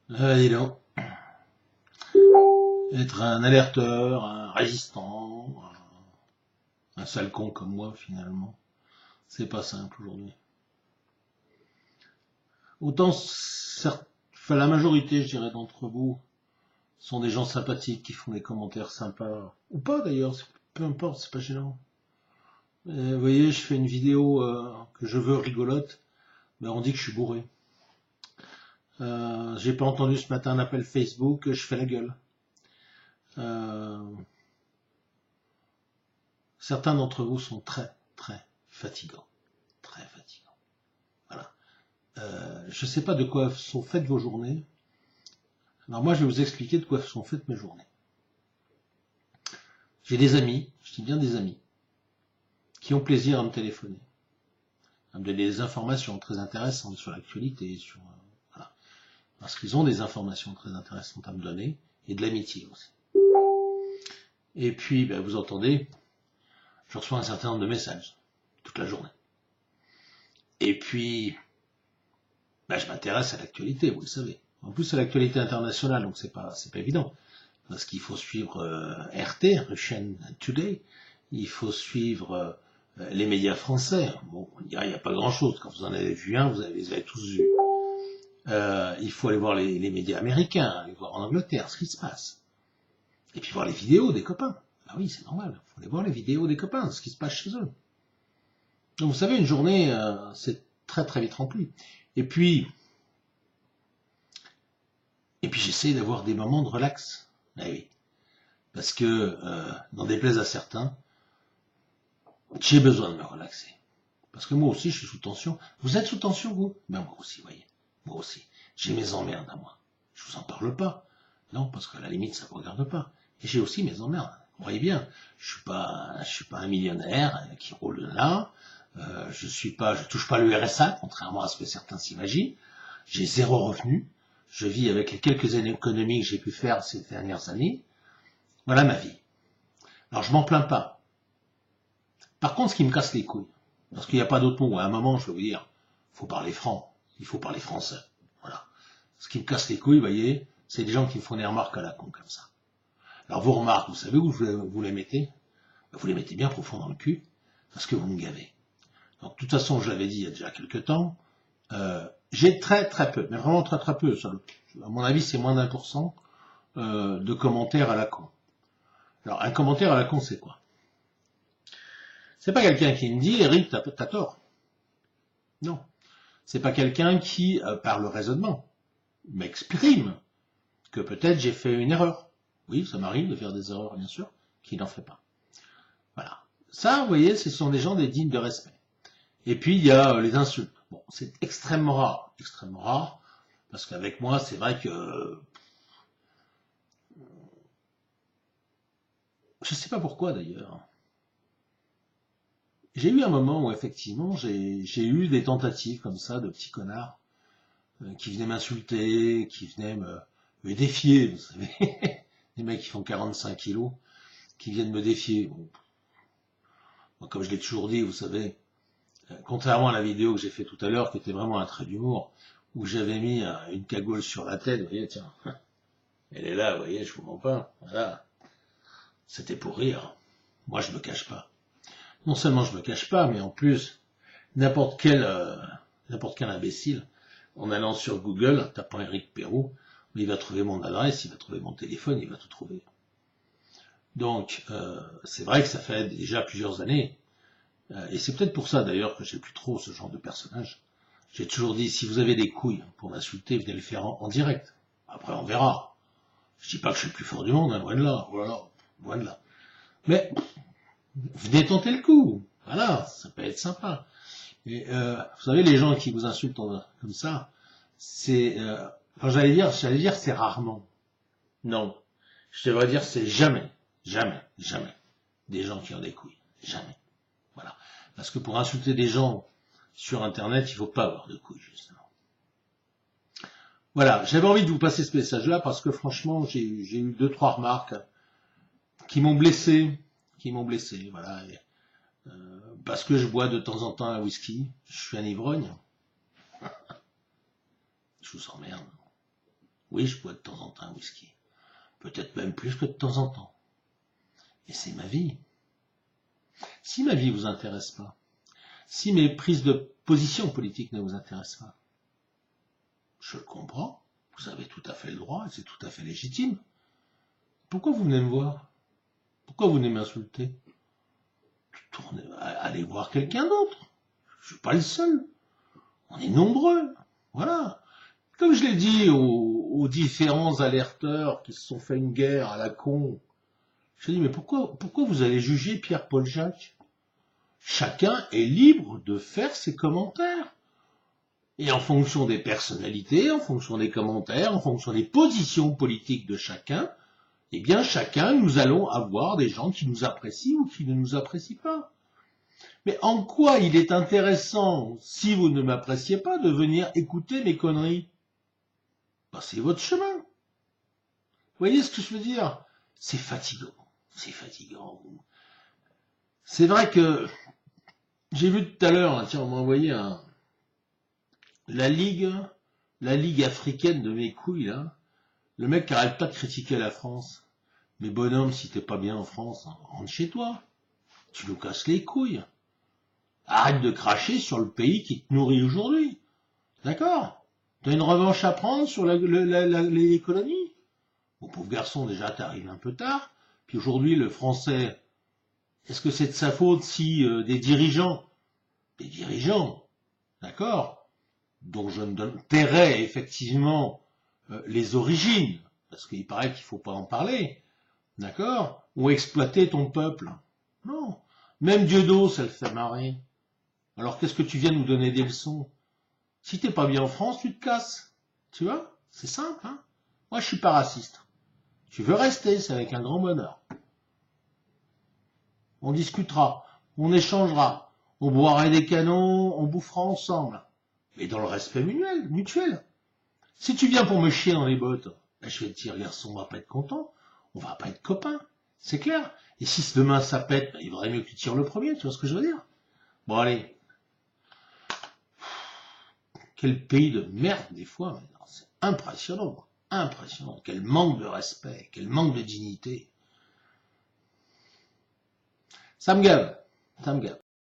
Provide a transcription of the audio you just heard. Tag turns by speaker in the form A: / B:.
A: Dis donc, être un alerteur, un résistant, un sale con comme moi finalement, c'est pas simple aujourd'hui. Autant enfin, la majorité, je dirais, d'entre vous sont des gens sympathiques qui font des commentaires sympas, ou pas d'ailleurs, peu importe, c'est pas gênant. Vous voyez, je fais une vidéo que je veux rigolote, ben on dit que je suis bourré. J'ai pas entendu ce matin un appel Facebook, je fais la gueule. Euh, Certains d'entre vous sont très, très fatigants. Très fatigants. Voilà. Je ne sais pas de quoi sont faites vos journées. Alors moi, je vais vous expliquer de quoi sont faites mes journées. J'ai des amis, je dis bien des amis, qui ont plaisir à me téléphoner, à me donner des informations très intéressantes sur l'actualité, voilà. Parce qu'ils ont des informations très intéressantes à me donner, et de l'amitié aussi. Et puis, ben, vous entendez, je reçois un certain nombre de messages, toute la journée. Et puis, ben, je m'intéresse à l'actualité, vous le savez. En plus, c'est l'actualité internationale, donc c'est pas évident. Parce qu'il faut suivre RT, Russian Today, il faut suivre les médias français. Bon, il n'y a pas grand-chose. Quand vous en avez vu un, vous les avez tous vus. Il faut aller voir les médias américains, aller voir en Angleterre ce qui se passe. Et puis voir les vidéos des copains. Ah oui, c'est normal. Il faut aller voir les vidéos des copains, ce qui se passe chez eux. Donc vous savez, une journée, c'est très très vite rempli. Et puis j'essaie d'avoir des moments de relax. Ah oui. Parce que, n'en déplaise à certains, j'ai besoin de me relaxer. Parce que moi aussi, je suis sous tension. Vous êtes sous tension, vous? Ben moi aussi, voyez. Moi aussi. J'ai mes emmerdes à moi. Je vous en parle pas. Non, parce qu'à la limite, ça ne vous regarde pas. Et j'ai aussi mes emmerdes. Vous voyez bien, je suis pas un millionnaire qui roule là. Je touche pas le RSA, contrairement à ce que certains s'imaginent. J'ai zéro revenu. Je vis avec les quelques économies que j'ai pu faire ces dernières années. Voilà ma vie. Alors je m'en plains pas. Par contre, ce qui me casse les couilles, parce qu'il n'y a pas d'autre mot, à un moment, je vais vous dire, il faut parler franc, il faut parler français. Voilà. Ce qui me casse les couilles, vous voyez, c'est des gens qui me font des remarques à la con comme ça. Alors vos remarques, vous savez où vous les mettez? Vous les mettez bien profond dans le cul, parce que vous me gavez. Donc de toute façon, je l'avais dit il y a déjà quelques temps, j'ai très très peu, mais vraiment très très peu, ça, à mon avis c'est moins d'1% de commentaires à la con. Alors un commentaire à la con, c'est quoi? C'est pas quelqu'un qui me dit, Eric, t'as tort. Non. C'est pas quelqu'un qui, par le raisonnement, m'exprime que peut-être j'ai fait une erreur. Oui, ça m'arrive de faire des erreurs, bien sûr, qui n'en fait pas. Voilà. Ça, vous voyez, ce sont des gens des dignes de respect. Et puis, il y a les insultes. Bon, c'est extrêmement rare, parce qu'avec moi, c'est vrai que je sais pas pourquoi d'ailleurs. J'ai eu un moment où effectivement j'ai eu des tentatives comme ça de petits connards qui venaient m'insulter, qui venaient me défier, vous savez, les mecs qui font 45 kilos, qui viennent me défier. Bon, moi, comme je l'ai toujours dit, vous savez, contrairement à la vidéo que j'ai fait tout à l'heure, qui était vraiment un trait d'humour, où j'avais mis une cagoule sur la tête, vous voyez, tiens, elle est là, vous voyez, je vous mens pas, voilà, c'était pour rire. Moi, je me cache pas. Non seulement je me cache pas, mais en plus, n'importe quel imbécile, en allant sur Google, en tapant Eric Perrault, il va trouver mon adresse, il va trouver mon téléphone, il va tout trouver. Donc, c'est vrai que ça fait déjà plusieurs années, et c'est peut-être pour ça d'ailleurs que j'ai plus trop ce genre de personnage. J'ai toujours dit, si vous avez des couilles pour m'insulter, venez le faire en direct. Après, on verra. Je dis pas que je suis le plus fort du monde, hein, loin de là, voilà, loin de là. Mais, venez tenter le coup. Voilà, ça peut être sympa. Et, vous savez, les gens qui vous insultent comme ça, c'est, enfin, j'allais dire, c'est rarement. Non. Je devrais dire, c'est jamais, jamais, jamais des gens qui ont des couilles. Jamais. Voilà. Parce que pour insulter des gens sur Internet, il faut pas avoir de couilles, justement. Voilà. J'avais envie de vous passer ce message-là parce que franchement, j'ai eu 2-3 remarques qui m'ont blessé, voilà. Et, parce que je bois de temps en temps un whisky, je suis un ivrogne. Je vous emmerde. Oui, je bois de temps en temps un whisky. Peut-être même plus que de temps en temps. Et c'est ma vie. Si ma vie vous intéresse pas, si mes prises de position politique ne vous intéressent pas, je le comprends, vous avez tout à fait le droit et c'est tout à fait légitime. Pourquoi vous venez me voir? Pourquoi vous venez m'insulter? Allez voir quelqu'un d'autre. Je suis pas le seul. On est nombreux. Voilà. Comme je l'ai dit aux différents alerteurs qui se sont fait une guerre à la con, je dis mais pourquoi vous allez juger Pierre-Paul Jacques? Chacun est libre de faire ses commentaires. Et en fonction des personnalités, en fonction des commentaires, en fonction des positions politiques de chacun, eh bien chacun, nous allons avoir des gens qui nous apprécient ou qui ne nous apprécient pas. Mais en quoi il est intéressant, si vous ne m'appréciez pas, de venir écouter mes conneries? Ben, c'est votre chemin. Vous voyez ce que je veux dire? C'est fatigant. C'est fatigant. C'est vrai que j'ai vu tout à l'heure, tiens, on m'a envoyé la ligue africaine de mes couilles, là. Le mec qui arrête pas de critiquer la France. Mais bonhomme, si t'es pas bien en France, rentre chez toi. Tu nous casses les couilles. Arrête de cracher sur le pays qui te nourrit aujourd'hui. D'accord? T'as une revanche à prendre sur les colonies? Mon pauvre garçon, déjà, t'arrives un peu tard. Puis aujourd'hui, le français, est-ce que c'est de sa faute si des dirigeants, d'accord, dont je ne tairai effectivement les origines, parce qu'il paraît qu'il ne faut pas en parler, d'accord, ont exploité ton peuple? Non. Même Dieudo, ça le fait marrer. Alors qu'est-ce que tu viens nous donner des leçons? Si t'es pas bien en France, tu te casses. Tu vois? C'est simple, hein? Moi, je suis pas raciste. Tu veux rester, c'est avec un grand bonheur. On discutera, on échangera, on boira des canons, on bouffera ensemble. Mais dans le respect mutuel. Si tu viens pour me chier dans les bottes, ben je vais te dire, garçon, on va pas être content, on va pas être copains. C'est clair. Et si demain ça pète, ben il vaudrait mieux que tu tires le premier, tu vois ce que je veux dire? Bon, allez. Quel pays de merde, des fois. C'est impressionnant. Impressionnant. Quel manque de respect. Quel manque de dignité. Ça me gave. Ça me gave.